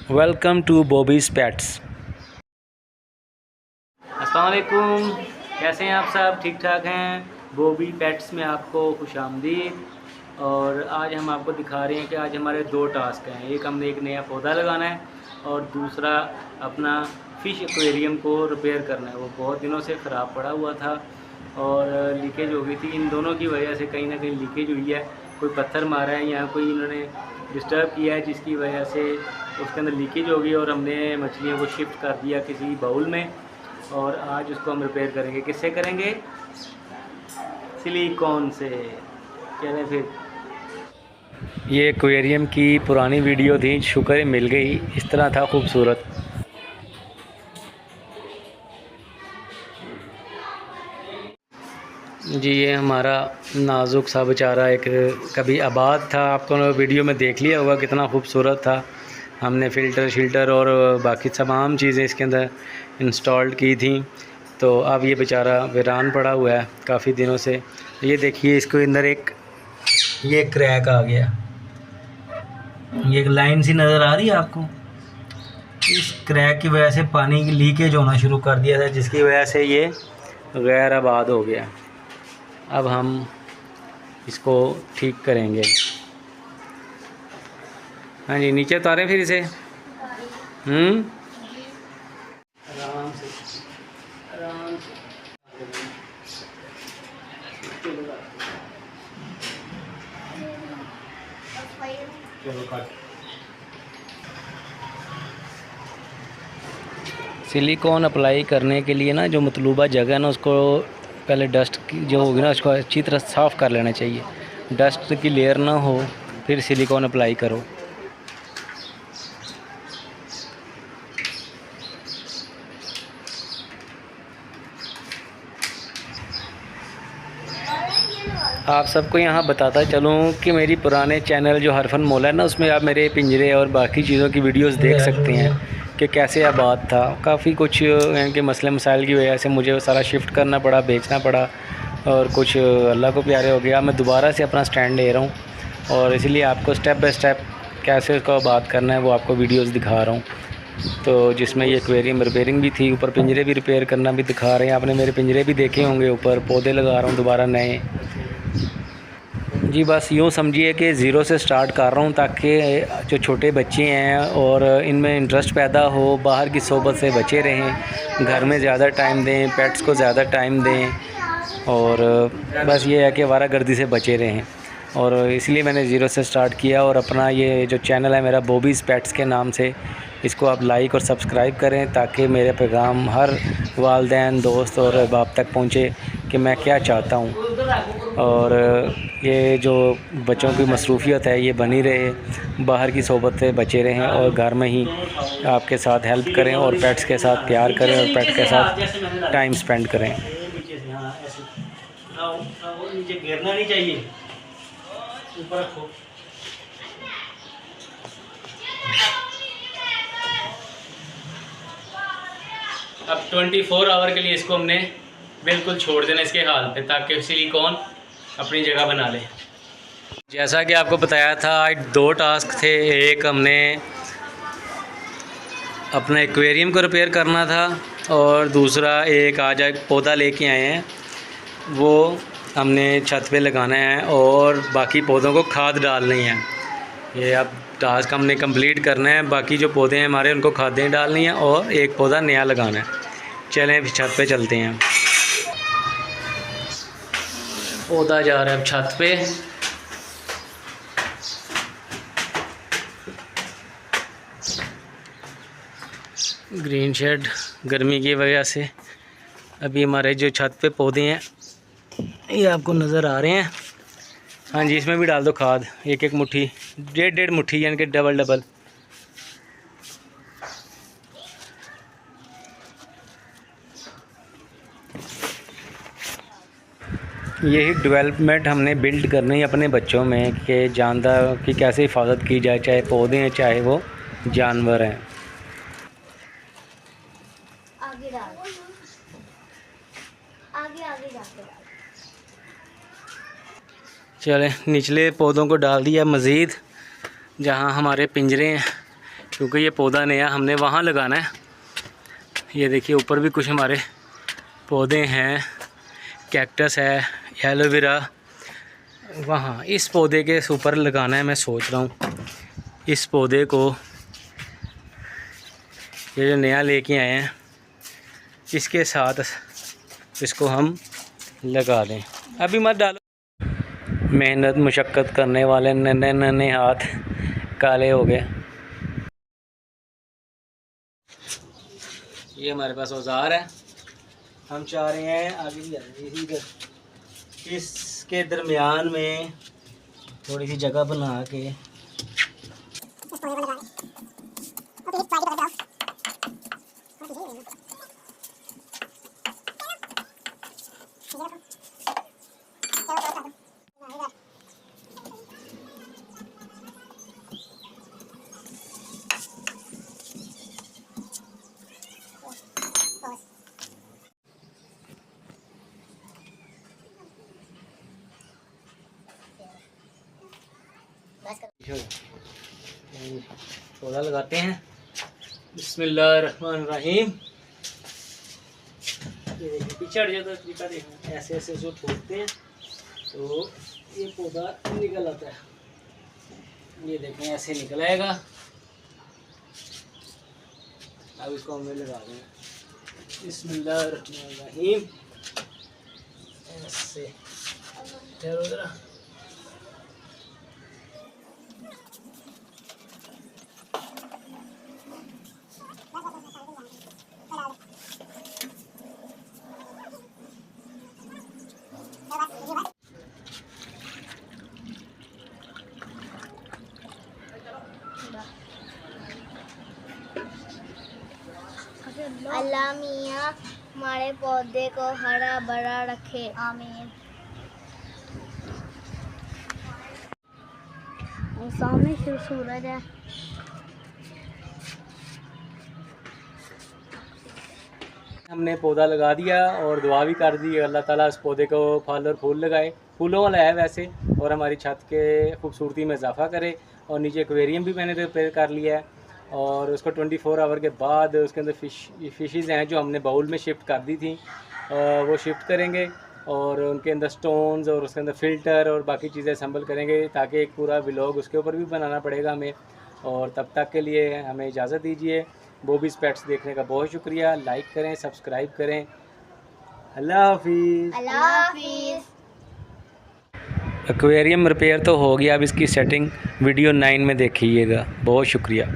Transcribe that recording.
Welcome to बॉबीज़ pets. अस्सलाम वालेकुम, कैसे हैं आप सब? ठीक ठाक हैं? बॉबी पेट्स में आपको खुशामदीद। और आज हम आपको दिखा रहे हैं कि आज हमारे दो टास्क हैं। एक हमने एक नया पौधा लगाना है और दूसरा अपना फ़िश एक्वेरियम को रिपेयर करना है। वो बहुत दिनों से ख़राब पड़ा हुआ था और लीकेज हो गई थी। इन दोनों की वजह से कहीं ना कहीं लीकेज हुई है। कोई पत्थर मारा है या कोई इन्होंने डिस्टर्ब किया है, जिसकी वजह से उसके अंदर लीकेज हो गई और हमने मछलियों को शिफ्ट कर दिया किसी बाउल में। और आज उसको हम रिपेयर करेंगे। किससे करेंगे? सिलिकॉन से। चलें फिर। ये एक्वेरियम की पुरानी वीडियो थी, शुक्र है मिल गई। इस तरह था खूबसूरत। जी ये हमारा नाजुक सा बेचारा एक कभी आबाद था। आपको वीडियो में देख लिया होगा कितना खूबसूरत था। हमने फ़िल्टर शिल्टर और बाकी तमाम चीज़ें इसके अंदर इंस्टॉल्ड की थी। तो अब ये बेचारा वीरान पड़ा हुआ है काफ़ी दिनों से। ये देखिए इसको अंदर ये क्रैक आ गया। ये एक लाइन सी नज़र आ रही है आपको। इस क्रैक की वजह से पानी लीकेज होना शुरू कर दिया था, जिसकी वजह से ये गैर आबाद हो गया। अब हम इसको ठीक करेंगे। हाँ जी, नीचे उतारें फिर इसे। आराम से, आराम से। चलो काट। सिलिकॉन अप्लाई करने के लिए ना जो मतलूबा जगह है ना, उसको पहले डस्ट की जो होगी ना उसको अच्छी तरह साफ़ कर लेना चाहिए। डस्ट की लेयर ना हो फिर सिलिकॉन अप्लाई करो। आप सबको यहाँ बताता चलूँ कि मेरी पुराने चैनल जो हरफन मौला है ना, उसमें आप मेरे पिंजरे और बाकी चीज़ों की वीडियोस देख सकते हैं कि कैसे आबाद था। काफ़ी कुछ इनके मसले मसाइल की वजह से मुझे वो सारा शिफ्ट करना पड़ा, बेचना पड़ा और कुछ अल्लाह को प्यारे हो गया। मैं दोबारा से अपना स्टैंड ले रहा हूँ और इसलिए आपको स्टेप बाय स्टेप कैसे उसको आबाद करना है वो आपको वीडियोस दिखा रहा हूँ। तो जिसमें ये एक्वेरियम रिपेयरिंग भी थी, ऊपर पिंजरे भी रिपेयर करना भी दिखा रहे हैं। आपने मेरे पिंजरे भी देखे होंगे, ऊपर पौधे लगा रहा हूँ दोबारा नए। जी बस यूँ समझिए कि ज़ीरो से स्टार्ट कर रहा हूँ ताकि जो छोटे बच्चे हैं और इनमें इंटरेस्ट पैदा हो, बाहर की सोबत से बचे रहें, घर में ज़्यादा टाइम दें, पेट्स को ज़्यादा टाइम दें और बस ये है कि आवारागर्दी से बचे रहें। और इसलिए मैंने ज़ीरो से स्टार्ट किया और अपना ये जो चैनल है मेरा बॉबीज़ पेट्स के नाम से, इसको आप लाइक और सब्सक्राइब करें ताकि मेरे पैगाम हर वालिदैन, दोस्त और अहबाब तक पहुँचे कि मैं क्या चाहता हूँ। और ये जो बच्चों की मसरूफ़ियत है ये बनी रहे, बाहर की सोबत से बचे रहें और घर में ही आपके साथ हेल्प करें और पेट्स के साथ प्यार करें और पेट के साथ टाइम स्पेंड करें। नीचे गिरना नहीं चाहिए, ऊपर रखो। अब 24 आवर के लिए इसको हमने बिल्कुल छोड़ देना इसके हाल पे, ताकि सिलिकॉन अपनी जगह बना ले। जैसा कि आपको बताया था आज दो टास्क थे। एक हमने अपना एक्वेरियम को रिपेयर करना था और दूसरा एक आज पौधा लेके आए हैं, वो हमने छत पे लगाना है और बाकी पौधों को खाद डालनी है। ये अब टास्क हमने कंप्लीट करना है। बाकी जो पौधे हैं हमारे उनको खादें डालनी है और एक पौधा नया लगाना है। चलें अभी छत पे चलते हैं। पौधा जा रहा है अब छत पे। ग्रीन शेड गर्मी की वजह से अभी हमारे जो छत पे पौधे हैं ये आपको नज़र आ रहे हैं। हाँ जी, इसमें भी डाल दो खाद, एक एक मुट्ठी, डेढ़ मुट्ठी, यानी कि डबल। यही डेवलपमेंट हमने बिल्ड करनी है अपने बच्चों में कि जानदार की कैसे हिफाजत की जाए, चाहे पौधे हैं चाहे वो जानवर हैं। आगे जाके चलें निचले पौधों को डाल दिया मज़ीद, जहाँ हमारे पिंजरे हैं क्योंकि ये पौधा नया हमने वहाँ लगाना है। ये देखिए ऊपर भी कुछ हमारे पौधे हैं, कैक्टस है, एलोवेरा, वहाँ इस पौधे के ऊपर लगाना है। मैं सोच रहा हूँ इस पौधे को, ये जो नया लेके आए हैं, इसके साथ इसको हम लगा दें। अभी मत डालो। मेहनत मुशक्क़त करने वाले नन्हे नन्हे हाथ काले हो गए। ये हमारे पास औजार है। हम चाह रहे हैं आगे इधर इसके दरमियान में थोड़ी सी जगह बना के पौधा लगाते हैं। बिस्मिल्लाहिर्रहमानिर्रहीम। ये देखिए पीछे हट जाता है तरीका, देखना ऐसे ऐसे जो ठोकते हैं तो ये पौधा निकल आता है। ये देखें ऐसे निकल आएगा। अब इसको हम लगा देंगे। बिस्मिल्लाहिर्रहमानिर्रहीम। ऐसे ठहरो जरा। अल्लाह मियाँ हमारे पौधे को हरा भरा रखे, आमीन। और सामने सूरज है। हमने पौधा लगा दिया और दुआ भी कर दी, अल्लाह ताला इस पौधे को फल और फूल लगाए, फूलों वाला है वैसे, और हमारी छत के खूबसूरती में इजाफा करे। और नीचे एक्वेरियम भी मैंने रिपेयर कर लिया है और उसको 24 आवर के बाद उसके अंदर फिशेज़ हैं जो हमने बाउल में शिफ्ट कर दी थी, वो शिफ्ट करेंगे और उनके अंदर स्टोन्स और उसके अंदर फ़िल्टर और बाकी चीज़ें असम्बल करेंगे, ताकि एक पूरा व्लॉग उसके ऊपर भी बनाना पड़ेगा हमें। और तब तक के लिए हमें इजाज़त दीजिए। बॉबीज़ पेट्स देखने का बहुत शुक्रिया। लाइक करें, सब्सक्राइब करें। अल्लाह हाफिज़। अल्लाह हाफिज़। एक्वेरियम रिपेयर तो हो गया, अब इसकी सेटिंग वीडियो 9 में देखिएगा। बहुत शुक्रिया।